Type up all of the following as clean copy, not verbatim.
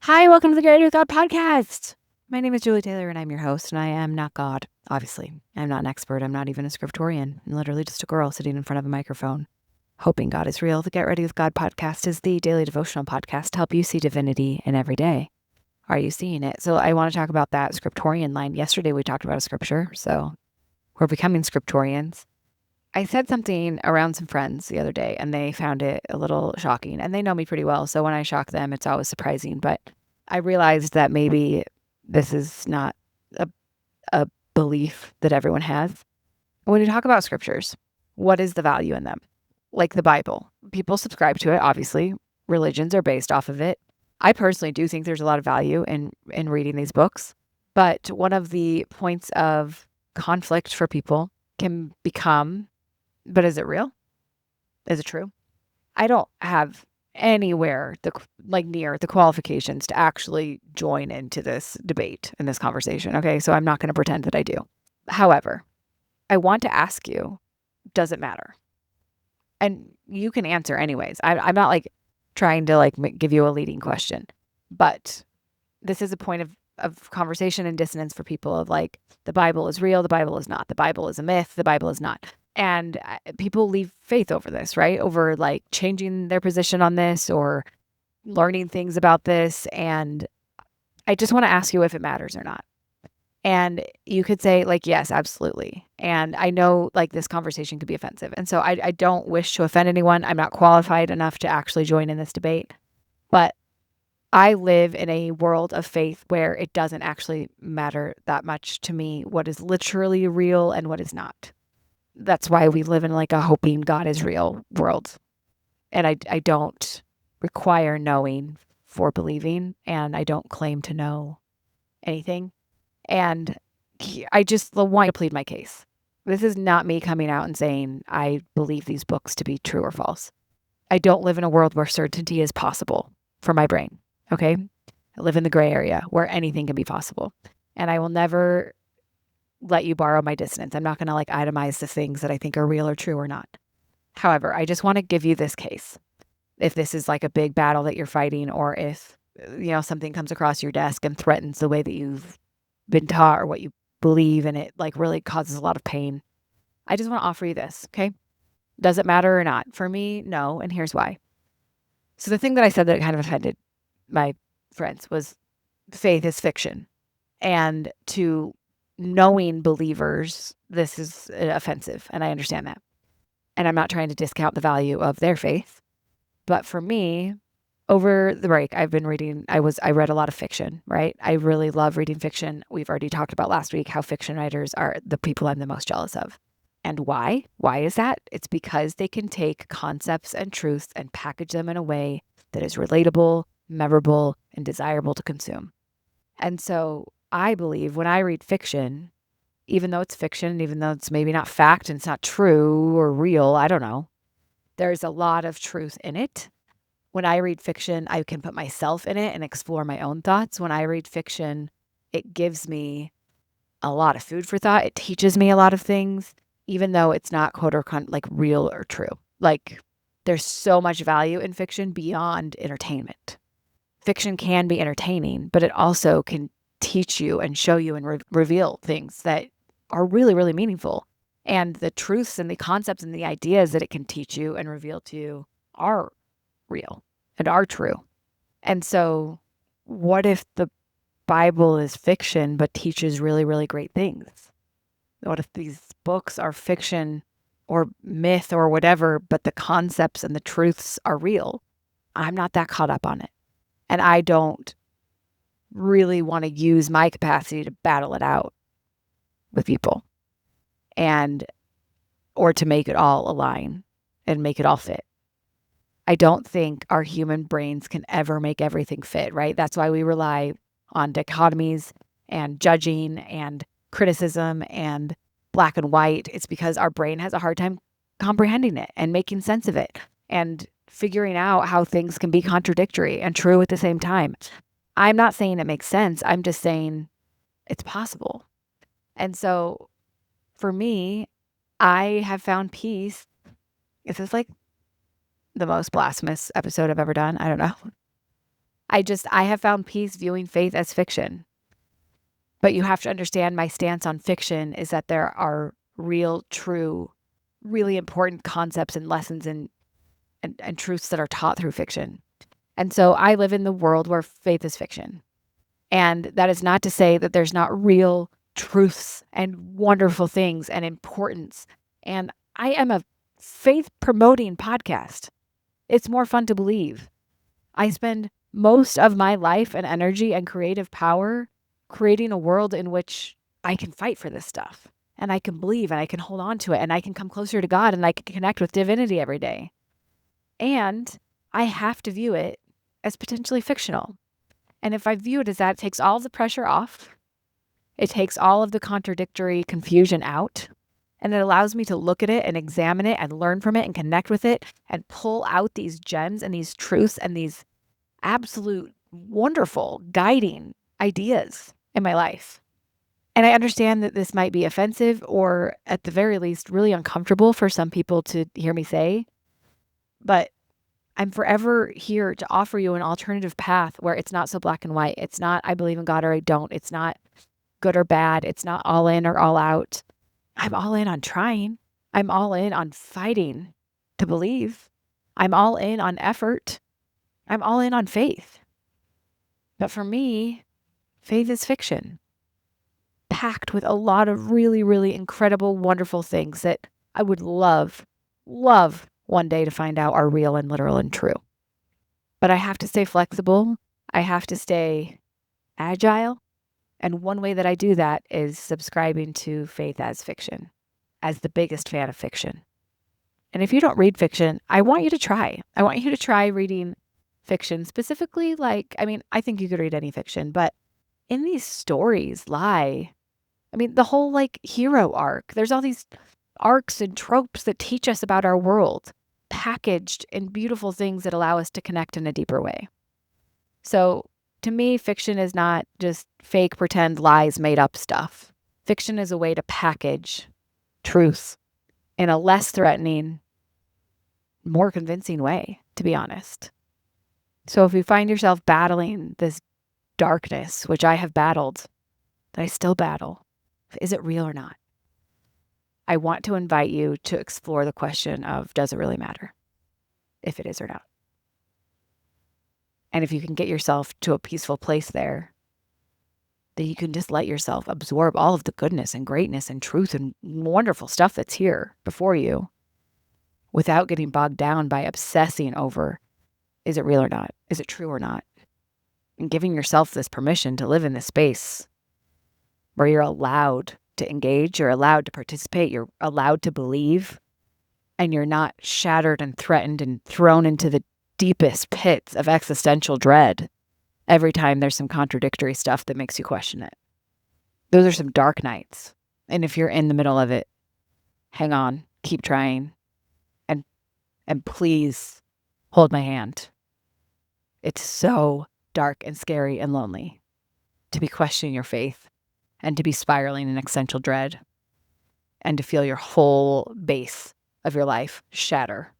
Hi, welcome to the Greater with God podcast. My name is Julie Taylor and I'm your host, and I am not God, obviously. I'm not an expert. I'm not even a scriptorian. I'm literally just a girl sitting in front of a microphone, hoping God is real. The Get Ready with God podcast is the daily devotional podcast to help you see divinity in every day. Are you seeing it? So I want to talk about that scriptorian line. Yesterday we talked about a scripture, so we're becoming scriptorians. I said something around some friends the other day, and they found it a little shocking. And they know me pretty well, so when I shock them, it's always surprising. But I realized that maybe this is not a, a belief that everyone has. When you talk about scriptures, what is the value in them? Like the Bible, people subscribe to it, obviously. Religions are based off of it. I personally do think there's a lot of value in reading these books. But one of the points of conflict for people can become, but is it real? Is it true? I don't have anywhere near the qualifications to actually join into this debate in this conversation. Okay. So I'm not going to pretend that I do. However, I want to ask you, does it matter? And you can answer anyways. I'm not trying to give you a leading question, but this is a point of conversation and dissonance for people of the Bible is real, the Bible is not, the Bible is a myth, the Bible is not. And people leave faith over this, right? Over changing their position on this or learning things about this. And I just want to ask you if it matters or not. And you could say yes, absolutely. And I know this conversation could be offensive. And so I don't wish to offend anyone. I'm not qualified enough to actually join in this debate. But I live in a world of faith where it doesn't actually matter that much to me what is literally real and what is not. That's why we live in a hoping God is real world. And I don't require knowing for believing, and I don't claim to know anything. And I just want to plead my case. This is not me coming out and saying I believe these books to be true or false. I don't live in a world where certainty is possible for my brain. Okay. I live in the gray area where anything can be possible. And I will never let you borrow my dissonance. I'm not going to itemize the things that I think are real or true or not. However, I just want to give you this case. If this is a big battle that you're fighting, or if, something comes across your desk and threatens the way that you've been taught or what you believe, and it really causes a lot of pain, I just want to offer you this. Okay. Does it matter or not? For me, no. And here's why. So the thing that I said that kind of offended my friends was faith is fiction. And to knowing believers, this is offensive. And I understand that. And I'm not trying to discount the value of their faith. But for me, over the break, I've been reading, I read a lot of fiction, right? I really love reading fiction. We've already talked about last week how fiction writers are the people I'm the most jealous of. And why? Why is that? It's because they can take concepts and truths and package them in a way that is relatable, memorable, and desirable to consume. And so I believe when I read fiction, even though it's fiction, even though it's maybe not fact and it's not true or real, I don't know, there's a lot of truth in it. When I read fiction, I can put myself in it and explore my own thoughts. When I read fiction, it gives me a lot of food for thought. It teaches me a lot of things, even though it's not quote or real or true. There's so much value in fiction beyond entertainment. Fiction can be entertaining, but it also can teach you and show you and reveal things that are really, really meaningful. And the truths and the concepts and the ideas that it can teach you and reveal to you are real and are true. And so what if the Bible is fiction but teaches really, really great things? What if these books are fiction or myth or whatever, but the concepts and the truths are real? I'm not that caught up on it. And I don't really want to use my capacity to battle it out with people or to make it all align and make it all fit. I don't think our human brains can ever make everything fit, right? That's why we rely on dichotomies and judging and criticism and black and white. It's because our brain has a hard time comprehending it and making sense of it and figuring out how things can be contradictory and true at the same time. I'm not saying it makes sense. I'm just saying it's possible. And so for me, I have found peace. Is this the most blasphemous episode I've ever done? I don't know. I have found peace viewing faith as fiction. But you have to understand my stance on fiction is that there are real, true, really important concepts and lessons and truths that are taught through fiction. And so I live in the world where faith is fiction. And that is not to say that there's not real truths and wonderful things and importance. And I am a faith promoting podcast. It's more fun to believe. I spend most of my life and energy and creative power creating a world in which I can fight for this stuff and I can believe and I can hold on to it and I can come closer to God and I can connect with divinity every day. And I have to view it as potentially fictional. And if I view it as that, it takes all the pressure off. It takes all of the contradictory confusion out. And it allows me to look at it and examine it and learn from it and connect with it and pull out these gems and these truths and these absolute wonderful guiding ideas in my life. And I understand that this might be offensive or at the very least really uncomfortable for some people to hear me say, but I'm forever here to offer you an alternative path where it's not so black and white. It's not I believe in God or I don't. It's not good or bad. It's not all in or all out. I'm all in on trying. I'm all in on fighting to believe. I'm all in on effort. I'm all in on faith. But for me, faith is fiction, packed with a lot of really, really incredible, wonderful things that I would love one day to find out are real and literal and true. But I have to stay flexible. I have to stay agile. And one way that I do that is subscribing to faith as fiction, as the biggest fan of fiction. And if you don't read fiction, I want you to try. I want you to try reading fiction, specifically I think you could read any fiction, but in these stories the whole hero arc. There's all these arcs and tropes that teach us about our world, packaged in beautiful things that allow us to connect in a deeper way. So to me, fiction is not just fake, pretend, lies, made up stuff. Fiction is a way to package truth in a less threatening, more convincing way, to be honest. So if you find yourself battling this darkness, which I have battled, that I still battle, is it real or not? I want to invite you to explore the question of, does it really matter if it is or not? And if you can get yourself to a peaceful place there, that you can just let yourself absorb all of the goodness and greatness and truth and wonderful stuff that's here before you without getting bogged down by obsessing over, is it real or not? Is it true or not? And giving yourself this permission to live in this space where you're allowed to engage, you're allowed to participate, you're allowed to believe, and you're not shattered and threatened and thrown into the deepest pits of existential dread every time there's some contradictory stuff that makes you question it. Those are some dark nights. And if you're in the middle of it, hang on, keep trying, and please hold my hand. It's so dark and scary and lonely to be questioning your faith and to be spiraling in existential dread and to feel your whole base of your life shatter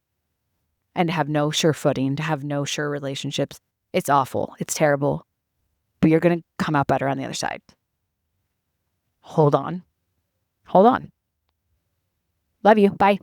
and to have no sure footing, to have no sure relationships. It's awful. It's terrible. But you're going to come out better on the other side. Hold on. Hold on. Love you. Bye.